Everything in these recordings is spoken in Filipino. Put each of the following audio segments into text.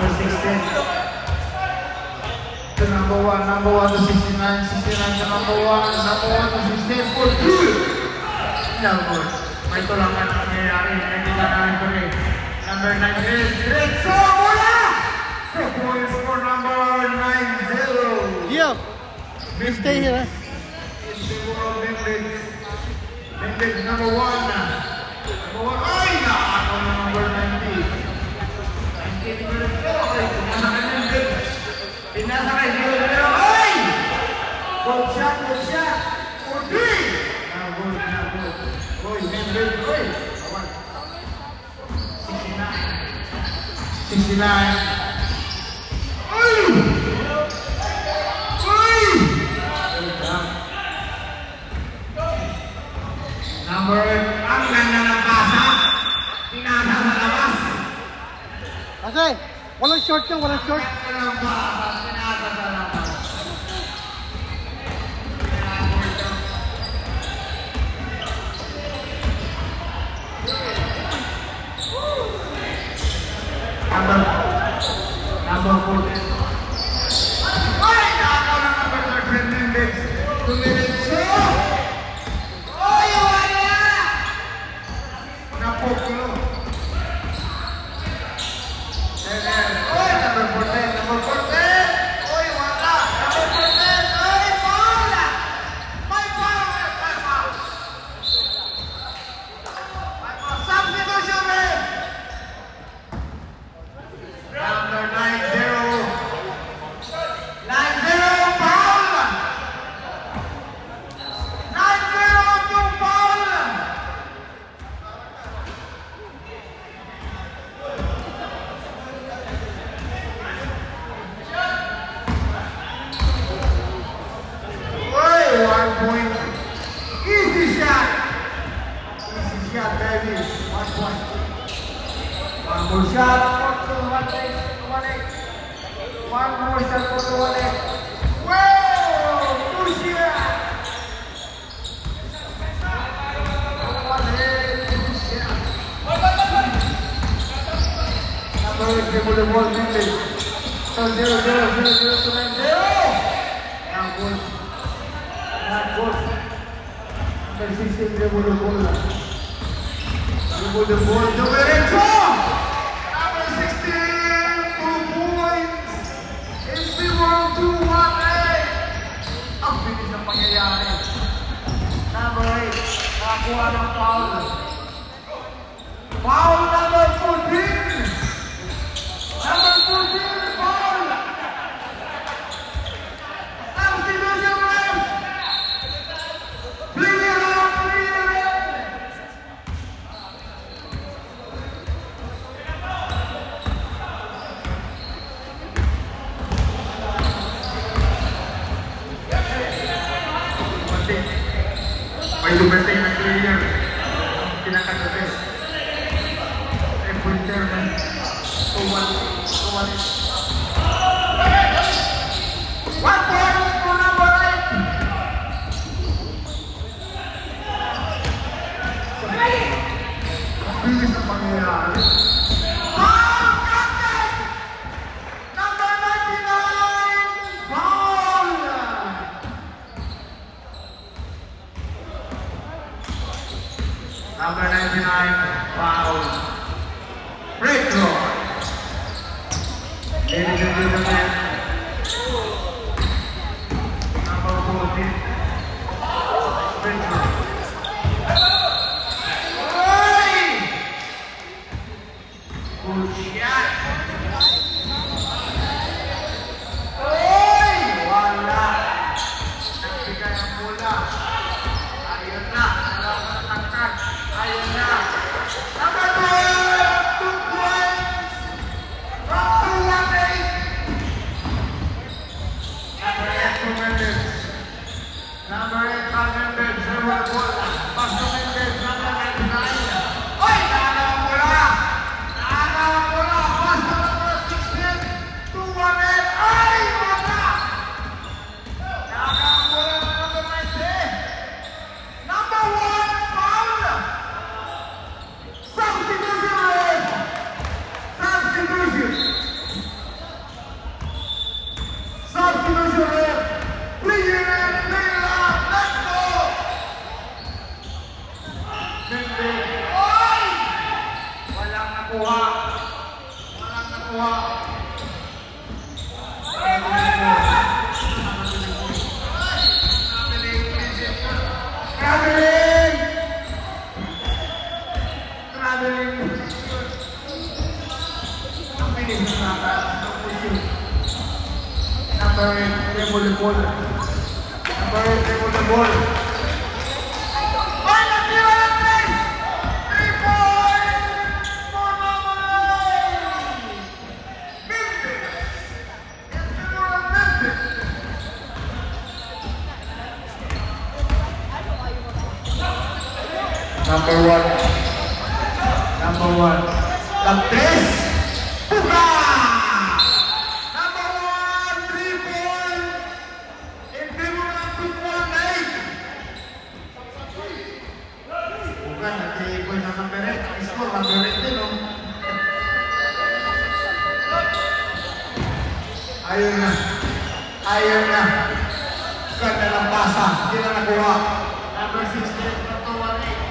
number 16. To number 1 to 69, 69 to number 1 to 16, for 2. Number. May tulangan na nangyayari. Hindi na namin ko rin. Number 9 is Diretso Mula! 2 points for number 90. Yeah. You stay here. In the world, Memphis. Memphis number 1. Number 1. Ay! Ako na number 90. 90 to Diretso. Ay! Pinasa kay Memphis. Pinasa kay Diretso. Ay! Good shot, good shot. For 3. Good. Oy, Memphis. Oy. 69. Ay! Number 8, ang ganda ng pasa. Pinasa sa labas. Okay. Walang short ka, walang short. Ang ganda ng pasa. Pinasa sa labas. Number 14. Ay! Nakakaw na number 13 minutes. 2 minutes. Oy! Wala! Napoklo. Oy! Number 14. Number 14. Oy! Wala! Number 14. Oy! Foul! May foul! May foul! May foul! Substitution, man! Number 90. 90 foul! 90 to foul! Oy, 1 point. Easy shot. Easy shot, baby. 1 point. One more shot for 218. One more shot for 218. Whoa! 2 shots! 218. Number 8, dribble the ball, quickly. So 0, 0, 0, 0 to 9, 0. Not good. Not good. Number 16, dribble the ball. Dribble the ball. Diretso! Number 16, 2 points. It's 0-2-1-8. Ang bilis ng pangyayari. Number 8, nakakuha ng foul. Foul number 14. Number 14, foul. Substitution, ref. Bring it on, bring it in. May dumating na player ang kinakagabi. Every chairman, One point for number 8. Bilis ang pangyayari. Foul, captain! Number 99, foul! Number 99, foul. Break throw. Ladies and gentlemen, number 14, break throw. Oy! Good shot. Oy! Wala. Nagbigay ang bola. Ayun na. Salamat na tangkad. Ayun na. Number 12, 2 points. From 218. Number 8, 2 minutes. Number 8, 5 minutes. Server bola. Pass to Mendes. Number 99. Oy! Nakakawang bola. Nakakawang bola. Pass to number nakuha. Walang nakuha. Traveling! Traveling! Ang bilis na Number 8, dribble the ball. Number 8, dribble the ball. Ay, natira ng 3! 3 points! For Mamalay! Memphis! Natira ng Memphis! Number 1. Number 1. Lagtres! Puka! Number 1, 3 points! Entry mo ng 2.8! Puka, nag-i-equal na number 8. Score, number 8 din, no? Ayun na. Ayun na. Ganda ng pasa. Hindi na nakuha. Number 16, na 2.18.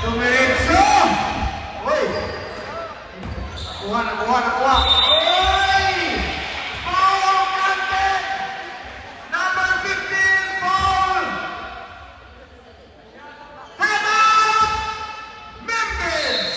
Dumiritso! Uy! Nakuha! Uy! Foul granted! Number 15, foul! Time out! Memphis!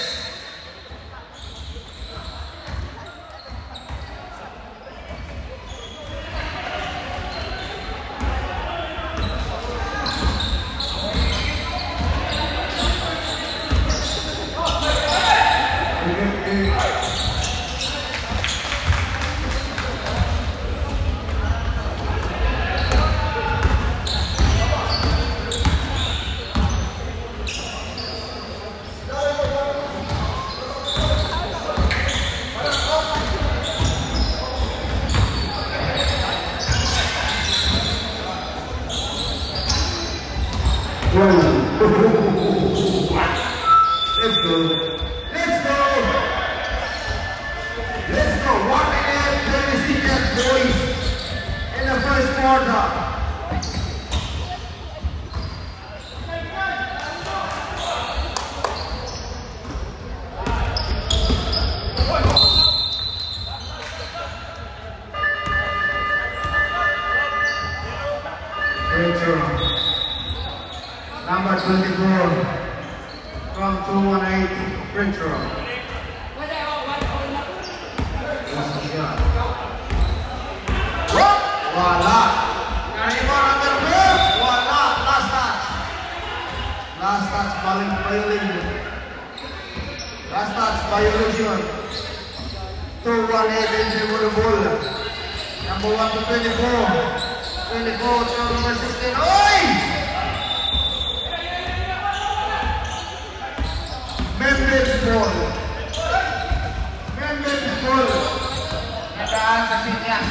Let's go. Let's go. 1 minute, 30 seconds, boys. In the first quarter. Number 24 from 218 free throw. What's the shot? Wala. Number 4. Wala. Last touch. Last touch violation. Last touch violation. 218 dribble the ball. Number 1 to 24. 24 to number 16. Oi! Memphis ball. Nadaan sa Sinyas.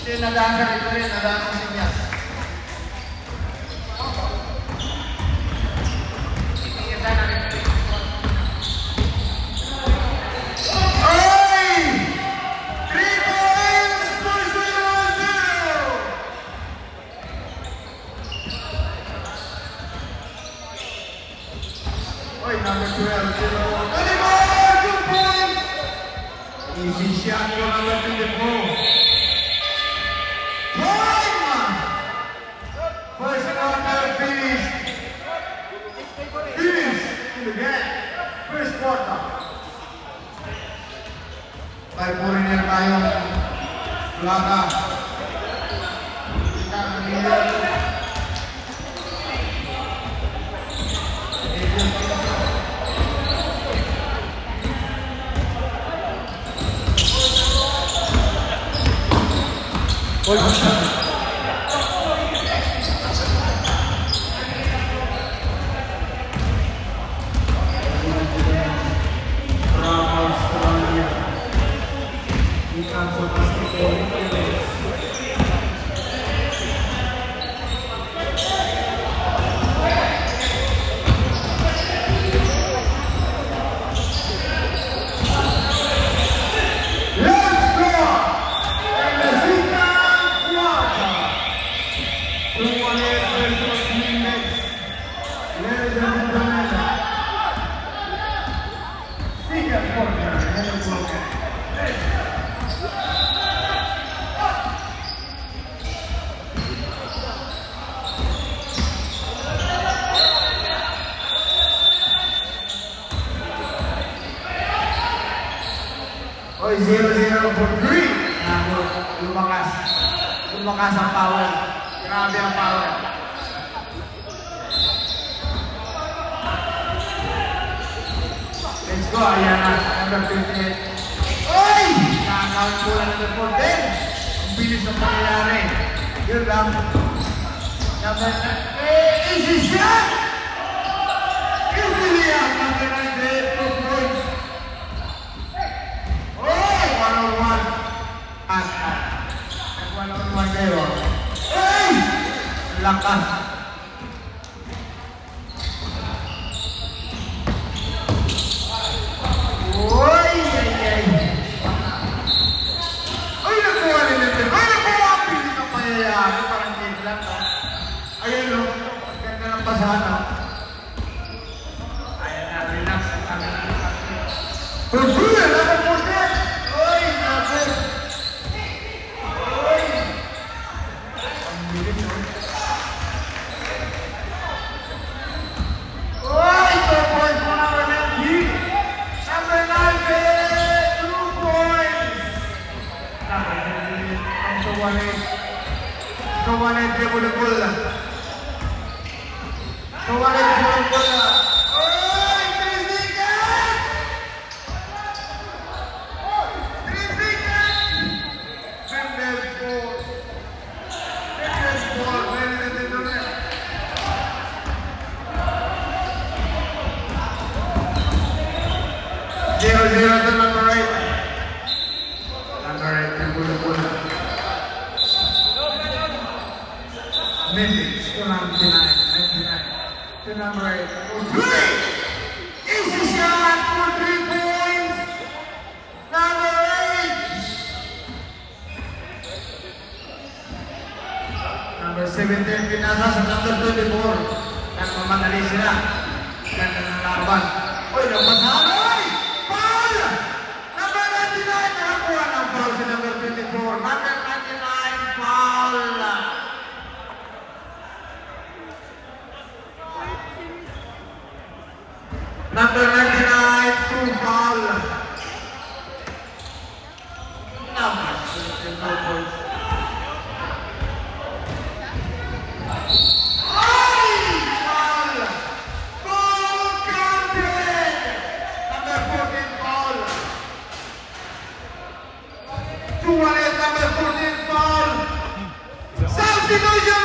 Hindi nadaan sa referee, nadaan sa Sinyas. Oy! 3 points for 0-0. Oy, number 12, 24, 2 points! Easy shot for number 24. Time! First quarter finished. Finished in the game. First quarter. By foreigner tayo. Plata. Kita kalian. Let's go! And the second one. at corner. Hello, welcome. Oy, 0-0 for 3. Lumakas. Lumakas ang power. Grabe ang power. Let's go, ayan na. Number 28. Oy! Nakakawin ko lang number 14. Ang bilis ng pangyayari. Yun lang. Number 9. Easy shot! Easy yan. Number 98. 2 points. Oh! 101. Nag-101 kayo. Oy! Lakas. Oy! Ay! Ay, nakuha rin natin. Ay, nakuha ang pilit ng pangyayari. Parang game lang, no? Ayun, no? Ganda ng basahan, no? Ayan na, relax. Pagbuya! Nakapunta! Oy! Naku! Oy! Ang bilis, no? Oy! 2 points mo naman ng hit! Number 9, 2 points! Ang kawalit. Kawalit niya bulabul. Kawalit niya bulabul. Oy! 3 seconds! 3 seconds! Fingers four. Fingers four. Very little bit. Zero to number 8. Number 8, yung bula-bula. Minutes to number 99. To number 8. For 3! Easy shot for 3 points! Number 8! Number 17, pinasa sa number 24. Nagmamadali sila. Ganda ng laban. Uy, nagpasahan! Uy! Foul! Number 99, nakakuha ng foul si number 24. Number 99, foul! Number 99, 2 foul. Number 24. Ay! Foul! Foul counted! Number 14, foul. 2-1, number 14, foul. Substitution!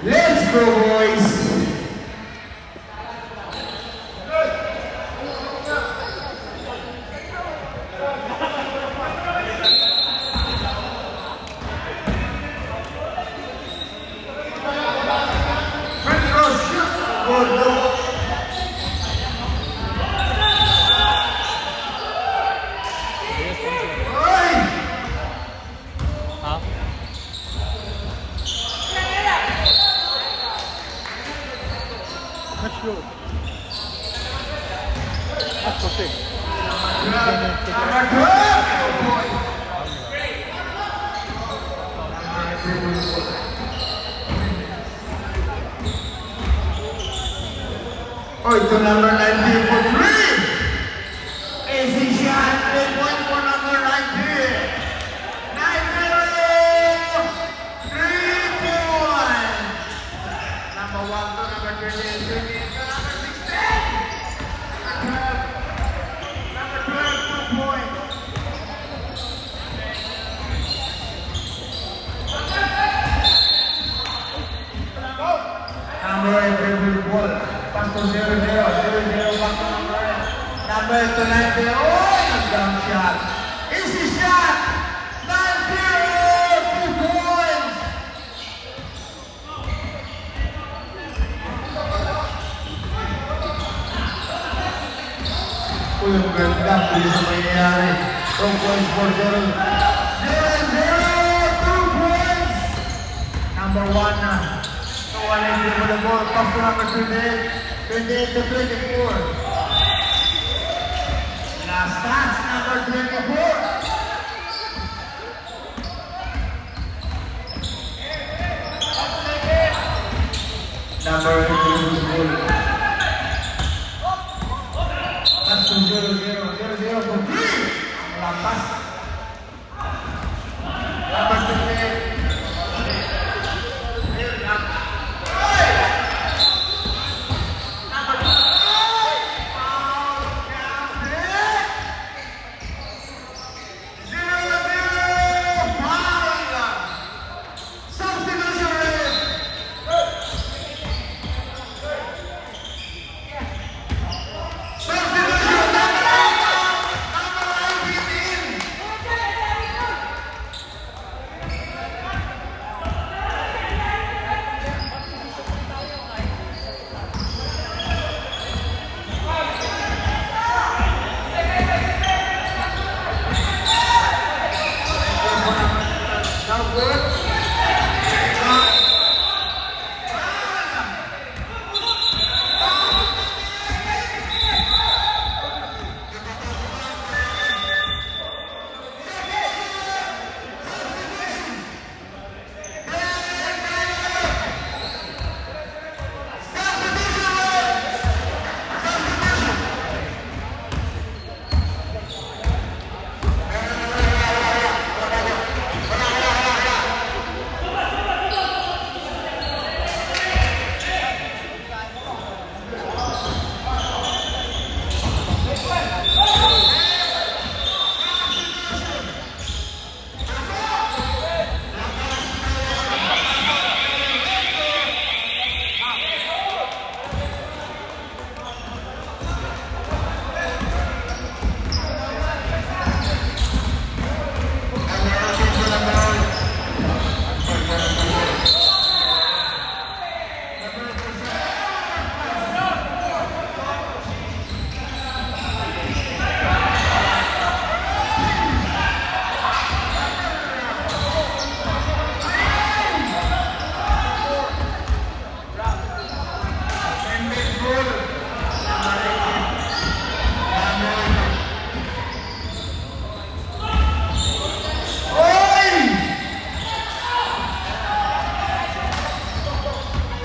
Let's go, boys! Front row shoot! Good, no? Oy! Let's go. That's okay. Oh, ito number 19 for 3! Number 290. Oh, nag-jump shot. Easy shot. 9-0. 2 points. Uy, ang ganda. Bilis na mangyayari. 2 points for Gerald. 0-0. 2 points. Number 1 na. So, 190 for the ball. Pass to number 28. 28 to 24. Last pass, number 24. Number 24. Pass to 0-0 for 3. Lampas. Number 28.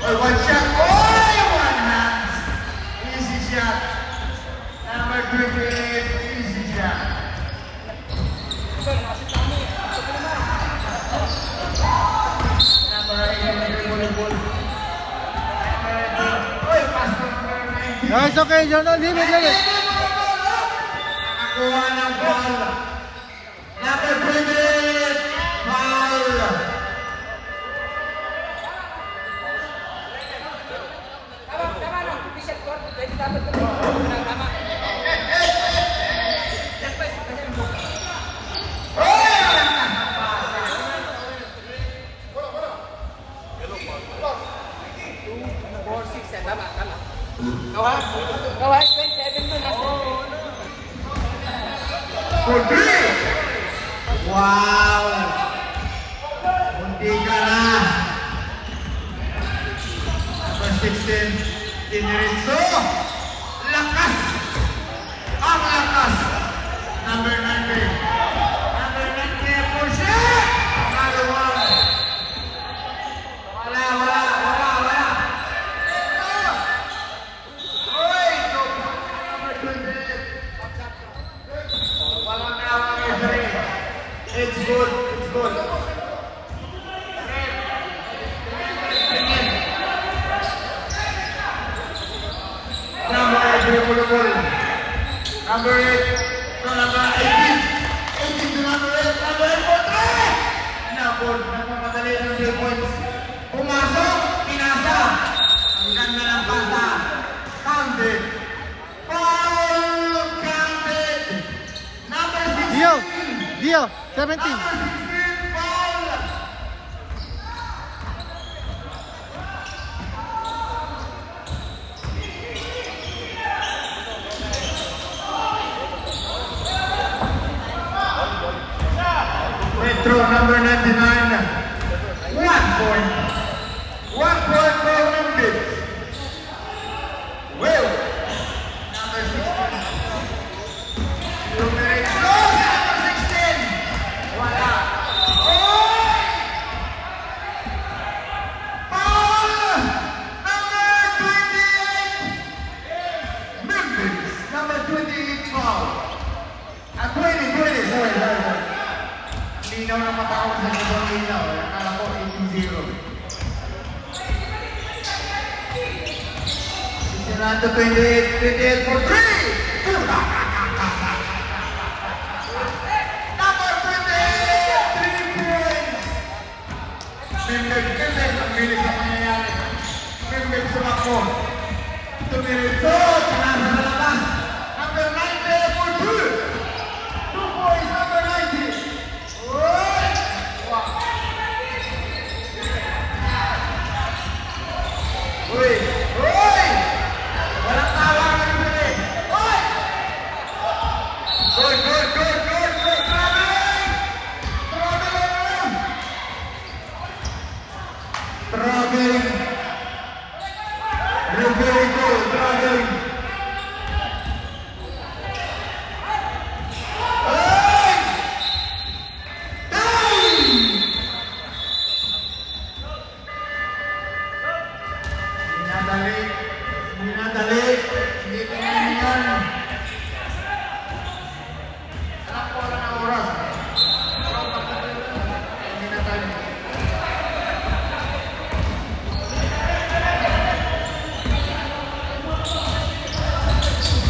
One shot. Oh, one hand. Easy shot. Number 28. Easy shot. Number 8. Volleyball. Number 8. Oh, pass to number 19. No, it's okay. You're not leave it. Nakakuha ng ball. Number 28. Foul. For 3. Wow. Munti ka na. Number 16. Diniritso. Lakas. Ang lakas. Number 90. Number 90. Push it. Another one. Wala. Oy, no. Number 28. Walang nawang referee. It's good. Number 8, number 8, no, number 18. 18 to number 8. Number 8 for 3. Nagmamadali ng 3 points. Pumasok, pinasa. Ang ganda ng pasa. Counted. Foul count. Gio, 17. Number 16, foul. Retro number 99. 1 point. 1 point for Olympics. Will. Number 16. Number 16. Wala. Oh! Foul! Number 28. Memphis. Number 28 foul. 20. Sorry. Linaw na mata ko sa ibang linaw. Akala ko 18-0. Sinado 28 for 3! Number 28! 3 points! Member, ang bilis na mangyayari. Member sumakbo. Tumiritso, tinasa na labas. Number 90 for 2! 2 points, number 90! Oy! Wow! Uy! Walang tawag na rin! Uy! Good! Traveling! Very good! Traveling! Minadali. Hindi pinanihan. Alam ko wala na oras. Minadali.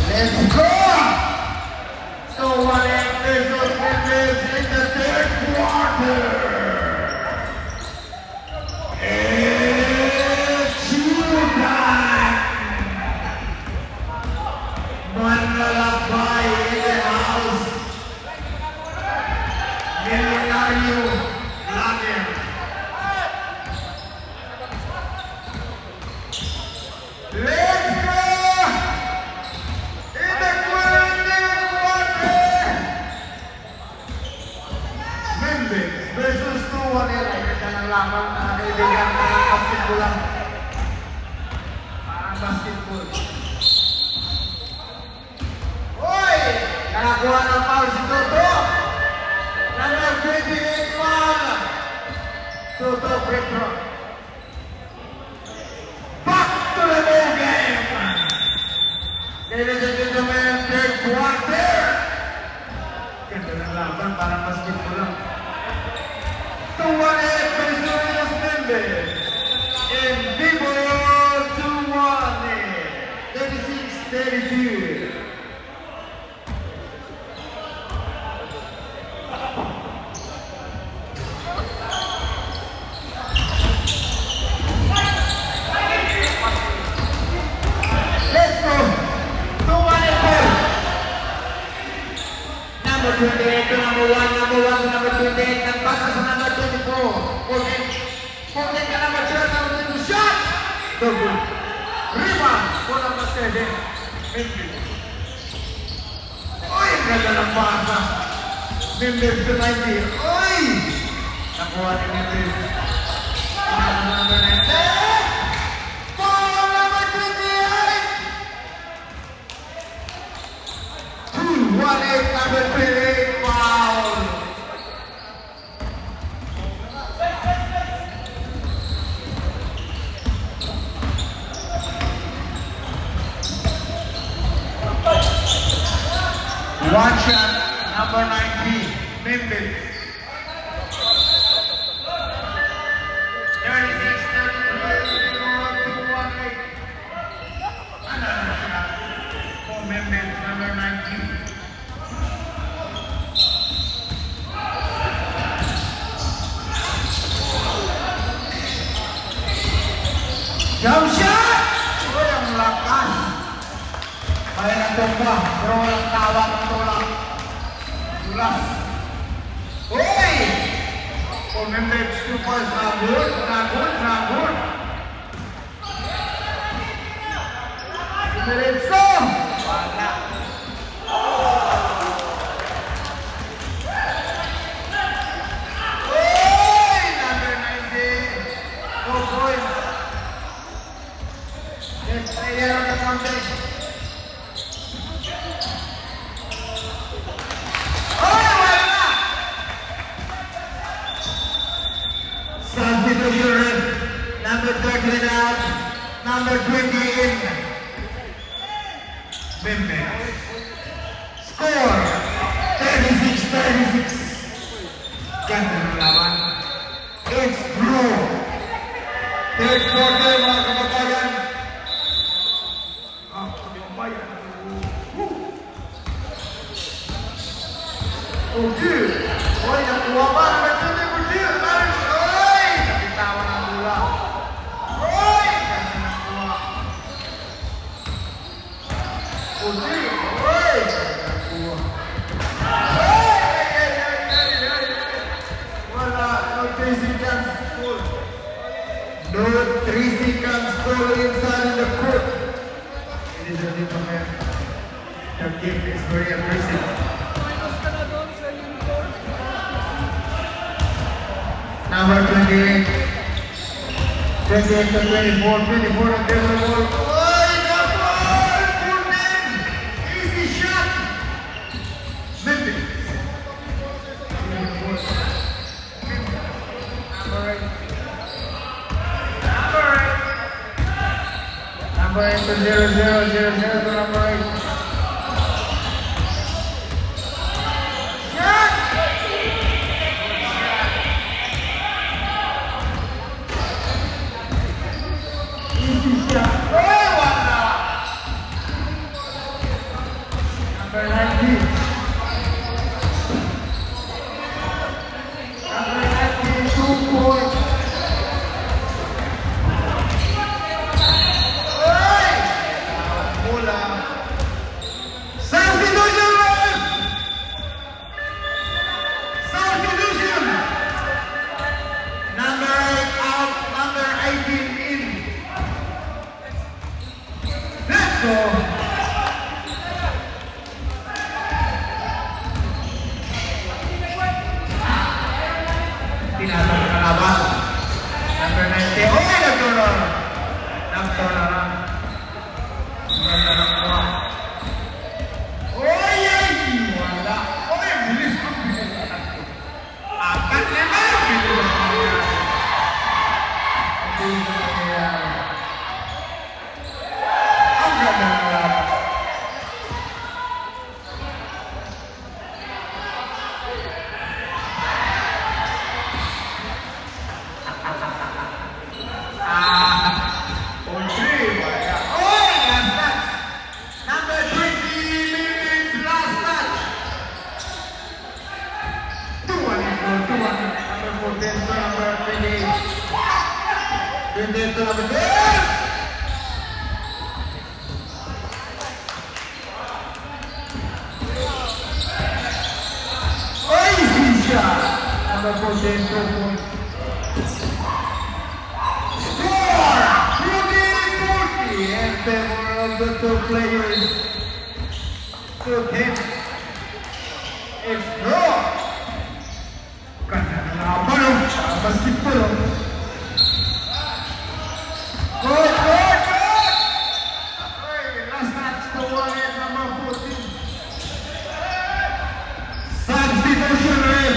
Let's go! So what is in the third quarter? Manlalakbay in the house. Milenario Lager. Let's go! In the quarter. Memphis versus 2-1. Ito na lamang na kaibigan ng basketball lang. Parang basketball. Nakakuha ng foul si Toto. Number 28 foul. Toto free throw. Back to the ball game. Ladies and gentlemen, third quarter. Ganda ng laban, parang basketball lang. 2-1 versus Memphis. In Vivo 2-1. 36-32. Number 28 to number 1 to number 28, nagpasa sa number 24. Forget ka number 12, number 22, shot! Double. Rebound for number 7. Uy, ganda ng pasa. Memphis to 90. Uy! Nakuha ni Memphis. Number 90. Foul number 28. 2-1-8, number 28, foul. One shot, number 19, Memphis. 36-33, 2-1-8. Another shot for Memphis, number 19. Jump shot! Uy, ang lakas! Kaya nagtumba, pero walang tawag ng tulak. Tulas. Remember, it's 2 points. Not good, not good, not good. Diretso! Wala. Oy! Number 90. 2 points. Next player on the counter. Substitution, number 13 out, number 20 in. Memphis. Score, 36-36. Ganda ng laban. It's draw. Third quarter, mga kapatayan. Kapitabayan. Okay. Oy, nakuha pa. Number 20, Burgil. Oy! Napitawan ang bola. Oy! Ganda ng kuha. Okay. Oy! Ganda ng kuha. Oy! Wala. No 3 seconds. Goal. No 3 seconds. Goal inside in the court. It is a little man. The game is very aggressive. Number 28. 28 to 24. 24 and there's the ball. Oh, the ball! Good man! Easy shot! Memphis. Number 8. Number 8 to 0-0 to number 8. Number 19. Number 19, 2 points. Oy! Bola. Substitution! Substitution! Number 8 out, number 18 in. Let's go! Tinatang na kalaban. Number 90. Oh, nagturn. Nagturn na lang. Ganda ng kuha. Oy, ay! Wala. Oy, bilis ko. Apat na lang. Bilis ko nangyari. Bilis ko nangyari. Ang ganda ng laban. Dentro la bandera. Oi, Fisha! Number 14, score! 40-40 in favor of the 2 players. To him. It's draw. Ganda na laban. Basketball. Good, good, good! Hey, last match to one at number 14. Substitution in.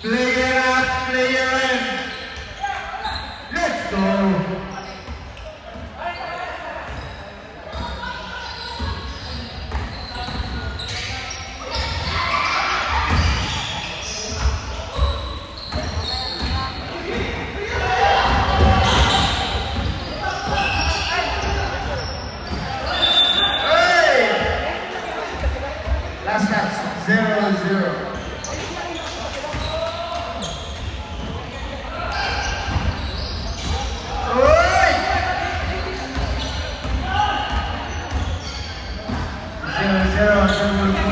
Player out, player in. Let's go. Last match, 0-0. Oi! 0-0.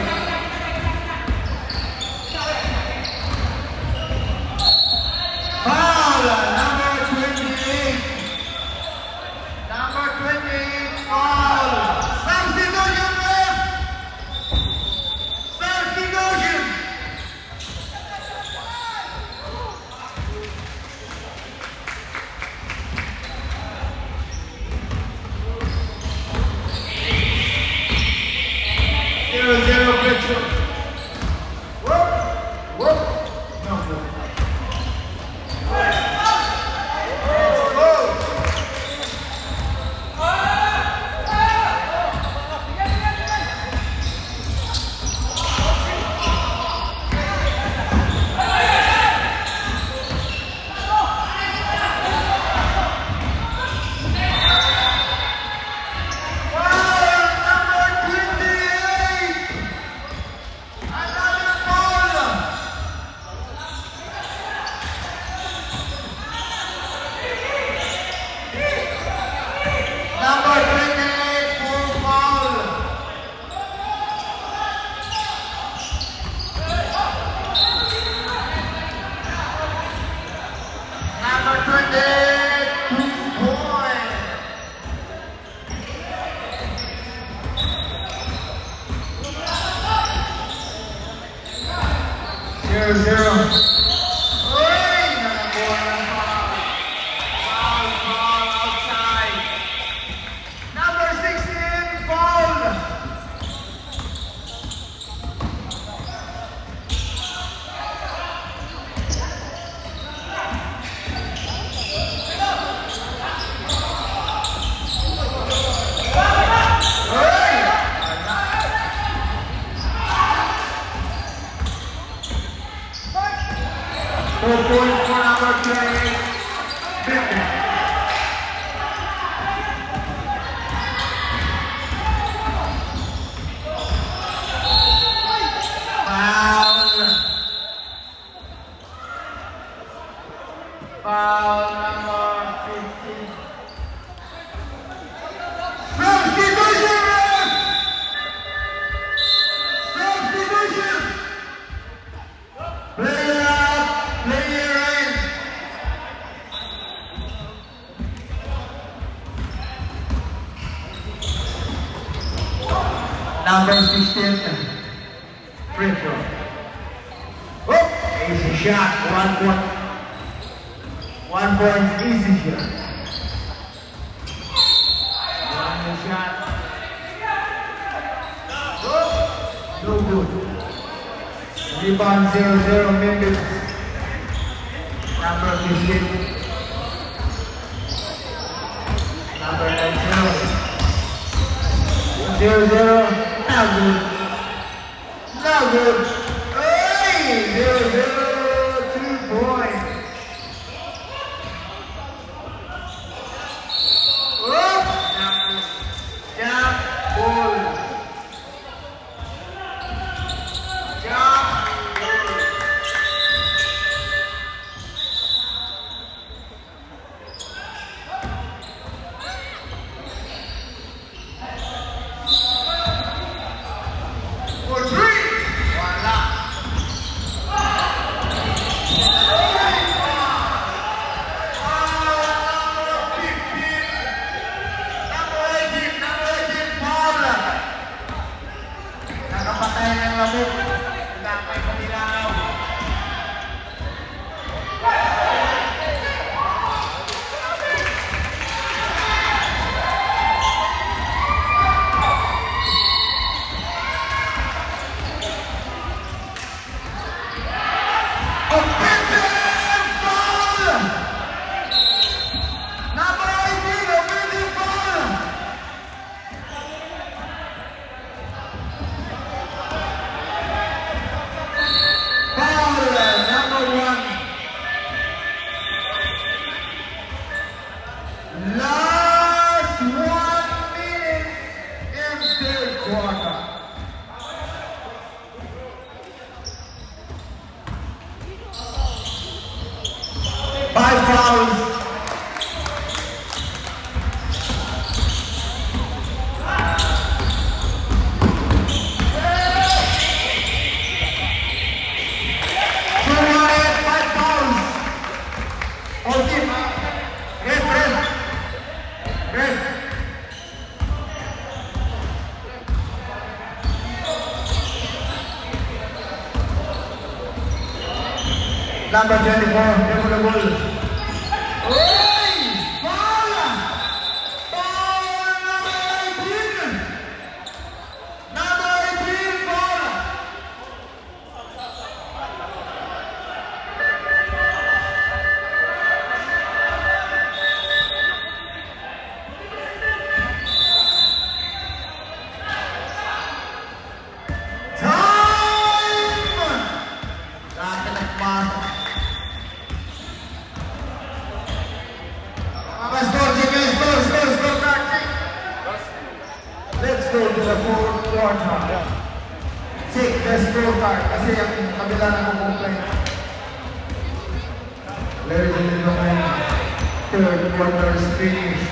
0-0. Uy! Nakakuha ng foul. Foul outside. Number 16, foul. Uy! 4 points for number 28, Victor. Foul number 15. Substitution! Substitution! Player up, player in. Number 16, free throw. Oh, easy shot, 1 point. 1 point, easy shot. One shot. Oh, no good. Rebound 0-0 Memphis. Number 15. Number 9-0. 0-0. Now good. Now good. Hey! 0-0. 2 points. Oh! Jump ball. Jump. For 3. Voila. Nakapatay ng lamok. Nakapay panilaw. Offensive foul! Number 18, offensive foul! Foul number 1. Last 1 minute in third quarter. Five fouls. Five fouls. All team. Red. Number 24, Demo the Bull. Hey! Foul! Foul number 18! Number 18, foul! Time! Dati nagpasa. Let's go to the fourth quarter. Check the scorecard kasi ang kabila na kumumplay. Ladies and gentlemen, third quarter is finished.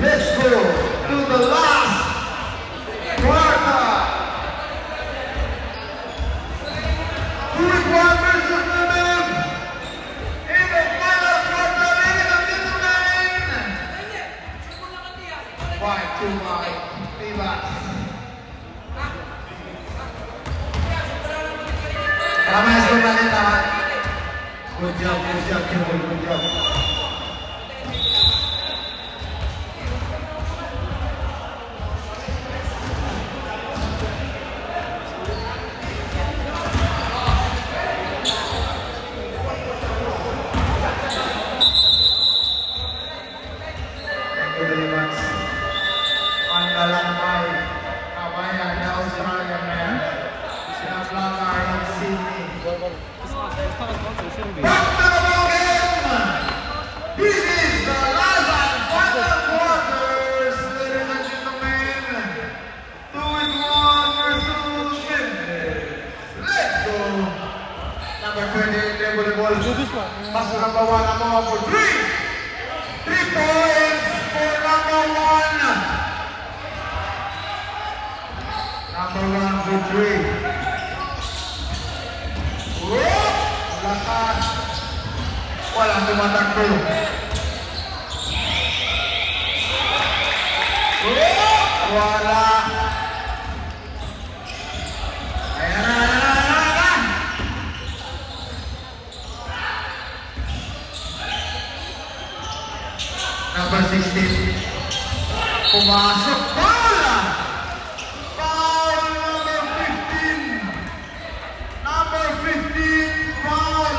Let's go to the last quarter. Two requirements of the men in the final quarter, ladies and gentlemen. 5-2-1, Rivas. Tama yung sumalit, tama. Good job, Jimmy. Good job. Thank you very much. Mandalamay, kabayan na Australian man. Sinablangar ng Sydney. Back to the ball game! This is the last and final quarters, ladies and gentlemen. 2-1 versus Mendes. Let's go! Number 28, level ball. Pass to number 1, number 1 for 3. 3 points for number 1. Number 1 for 3. Lakas. Walang tumatakbo. Wala. Ayan. Number 16. Pumasok. Bola! Foul number 15. Number 15, foul.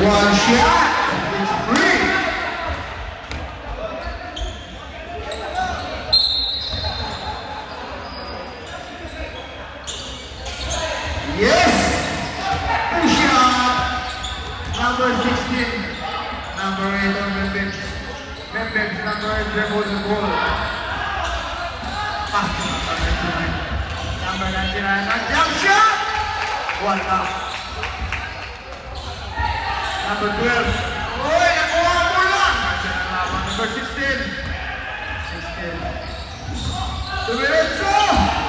One shot. It's free. Yes! Push up! Number 16. Number 8 on Memphis. Memphis, number 8, dribble the ball. Pass to number 99. A jump shot! One up. Number 12. Oy, nakuha mo lang! Number 16. 16. Dumiretso!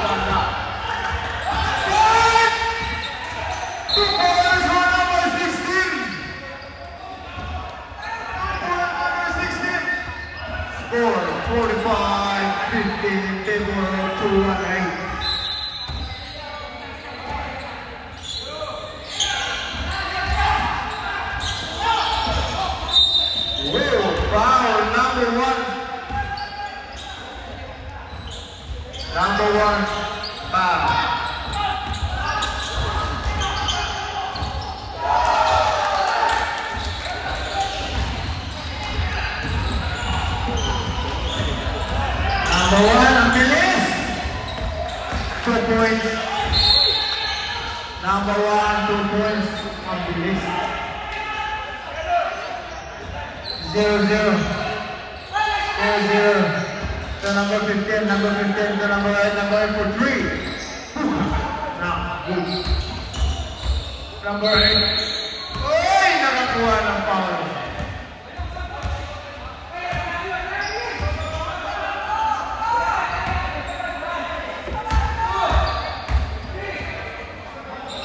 One up. 2 points for number 16. Number 16. Score 45-15 in favor of 2-8. Whoa, foul number 1. Number 1, foul. Number 1, ang bilis. 2 points. Number 1, 2 points. Ang bilis. 0-0. 0-0. So number 15, number 15, so number 8, number 8 for 3. Now, good. Number 8. Uy, nakakuha ng foul.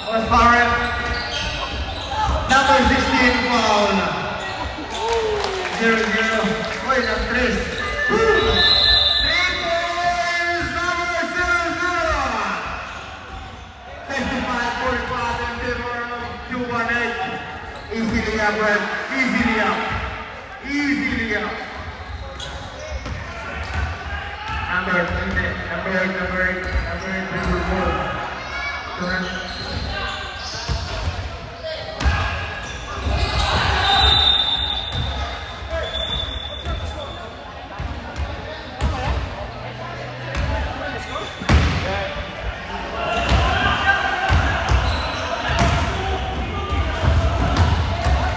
Was foul. Number 16 foul. 0-0. Uy, na-press. 3 points, number 0-0. 55-45 in favor of 2-8. Easily up, Brad. Easily up. Easily up. Number 8, number 8, number 8, number 8, number 4. Turn.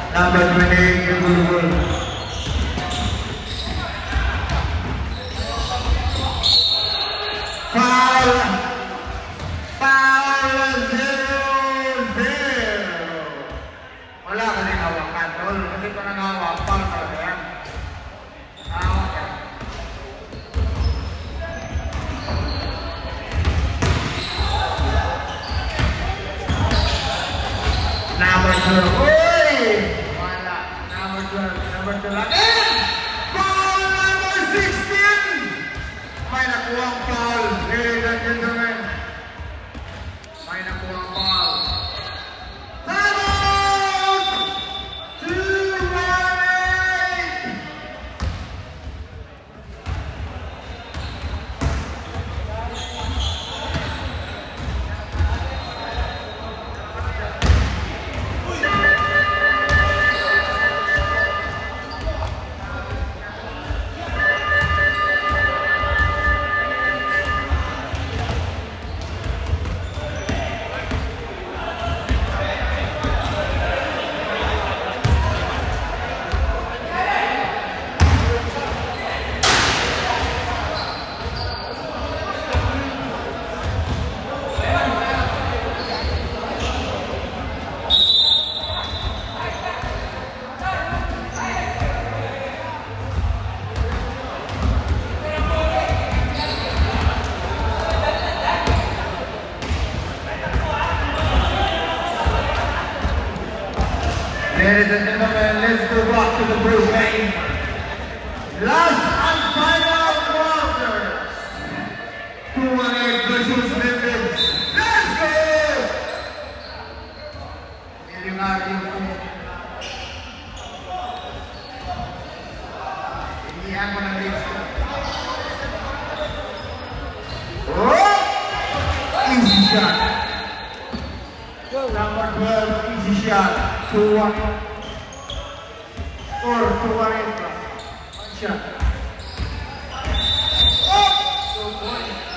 Number 28, Gulugul. Foul! Foul! 0-0! Wala ka din hawakan, tol. Kasi ito nang hawak, foul talaga yan. Okay. And foul number 16! May nakuhang foul, ladies and gentlemen. May nakuhang foul. Time out! 2-1-8! Ladies and gentlemen, let's go back to the blue game. Last and final quarters. 2-1-8 versus Memphis. Let's go! Millionario. Inihan mo ng leads. Oh! Easy shot. Number 12, easy shot. 2-1. Or 2-1-8. One shot. Oh! 2-1.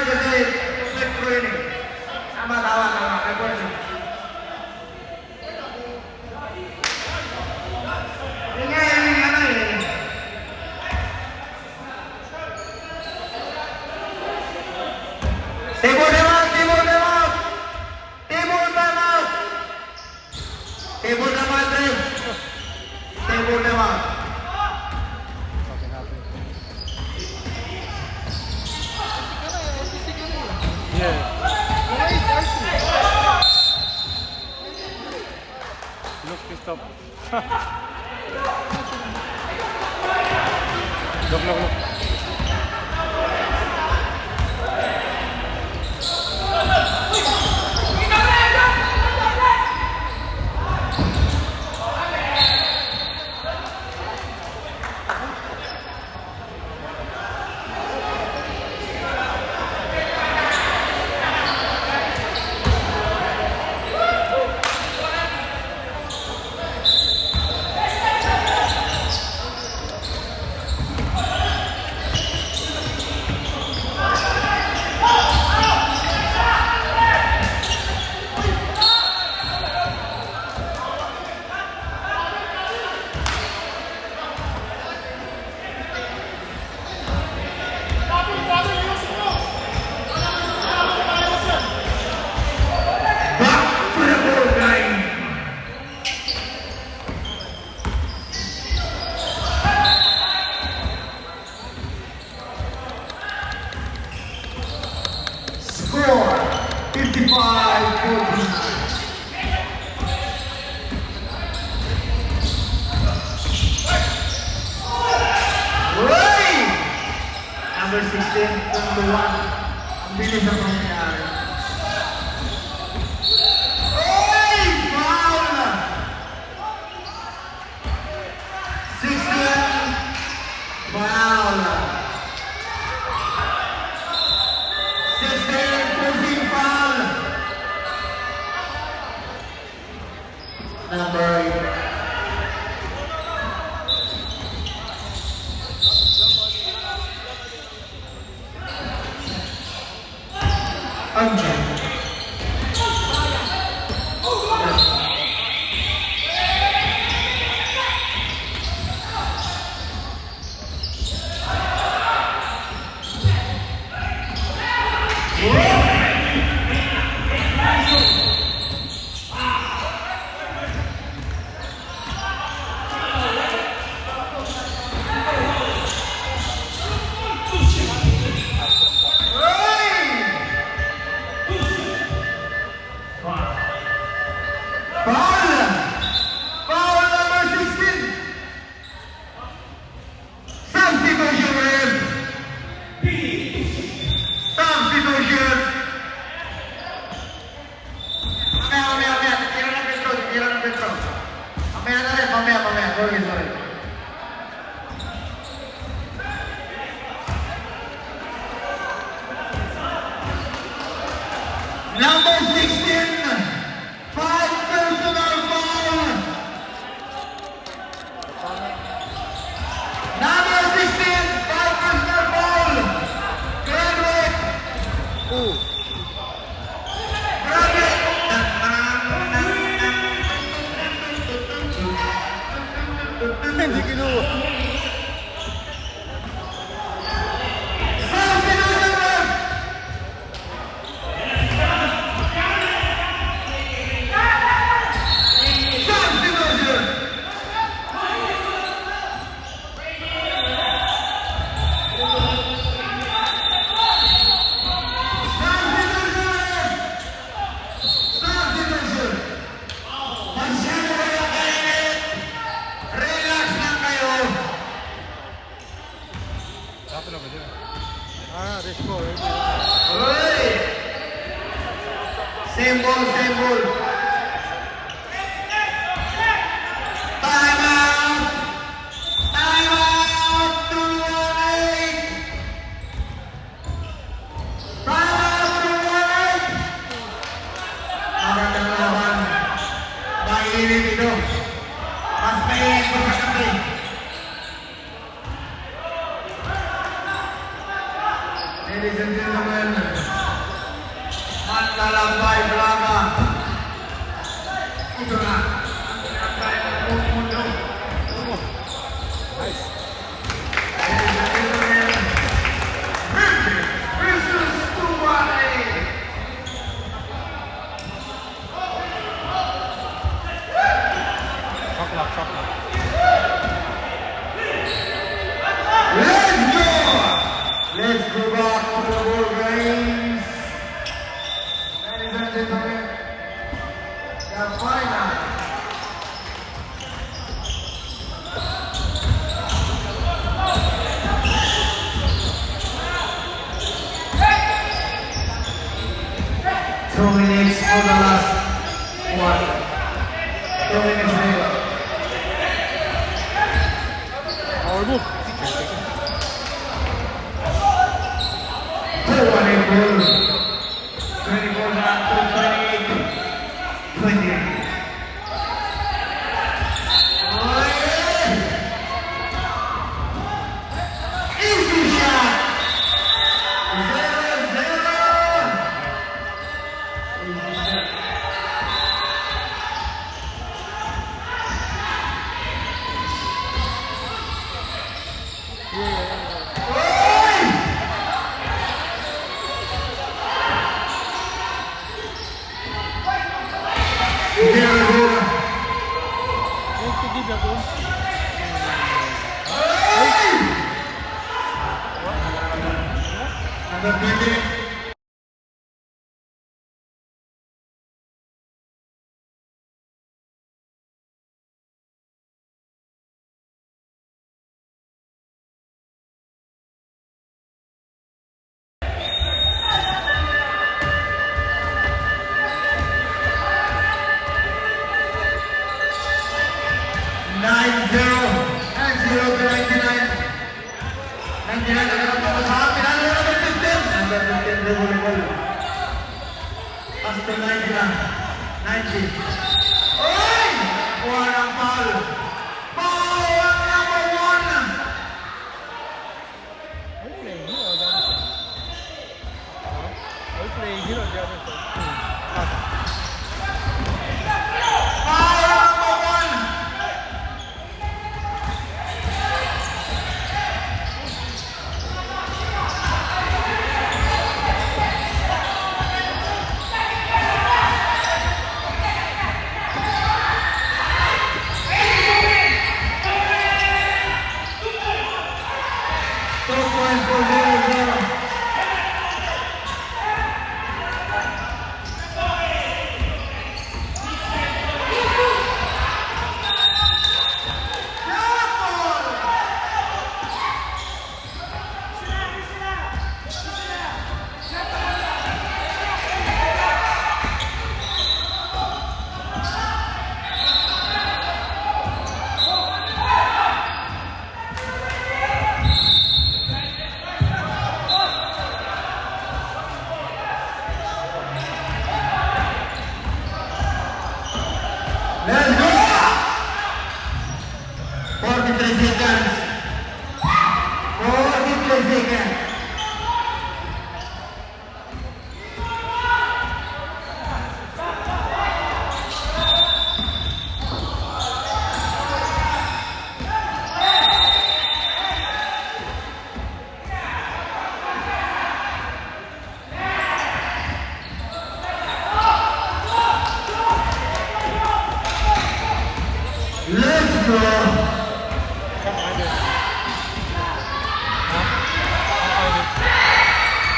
Kasi complete ko yun eh. Tama. Record yun. Yun nga yung ano eh. Table them out! Table them out! Table them out! Table them out, Trev! Table them out! Yeah. Look, pissed off. Look. Score 55-49. Number 16, 21. Ang bilis ang pangyayari. Oy! Foul! 16. Foul! 16, pushing foul! Number 8. Angel. Sorry. Number 16, 5 personal foul. Number 16, 5 personal foul. Graduate. Hindi kinuha. Respo. Same ball. Time out! 218! Time out, 218! Magandang laban. Mainit ito. Mas mainit ko sa kape. Ladies and gentlemen, Manlalambay Braga. Ito na. Ang buong mundo. Nice. Ladies and gentlemen, Bridget versus Tuwai. Shot lock. Let's go back to the ball games. Ladies and gentlemen, the final. Two minutes for the last one. 2 minutes later. Orbo. Goal. 24 back to 28. 28. Easy shot. 0-0. Easy shot. Number 20. Number 15, volleyball. Pastor 90 lang. 90. Oy! Kuha ng foul. Foul ang number 1. Are you playing here or the other side? Are you playing here or the other side? Foul ang number 1. Let's go! 43 seconds. 43 seconds. Let's go!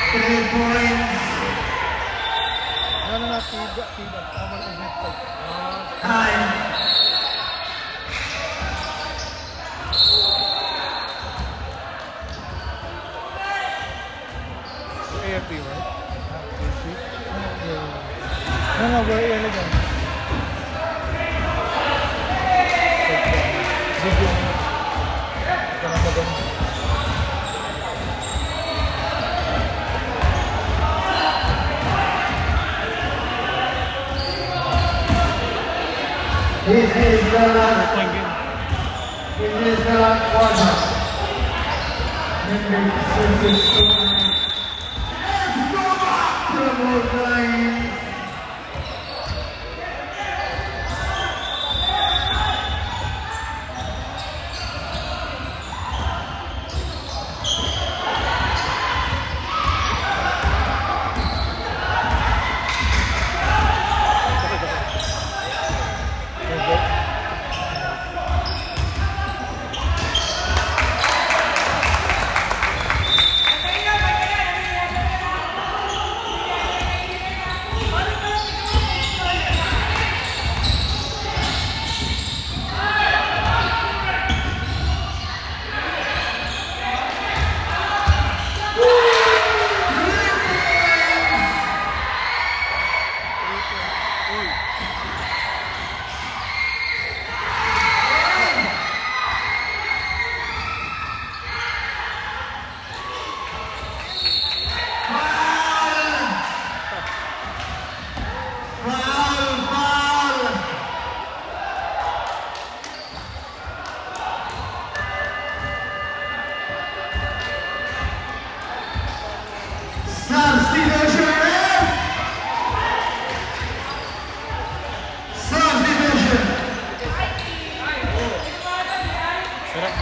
3 points. No, tiga. Cover the net side. Time. AFP, right? No, very elegant. Video. Ito na maganda. This is the last. Point game. This is the last quarter. Let's go back to the line. Substitution, ref! Substitution! Sarap.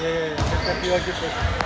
Yeah. Nagka-PRG po.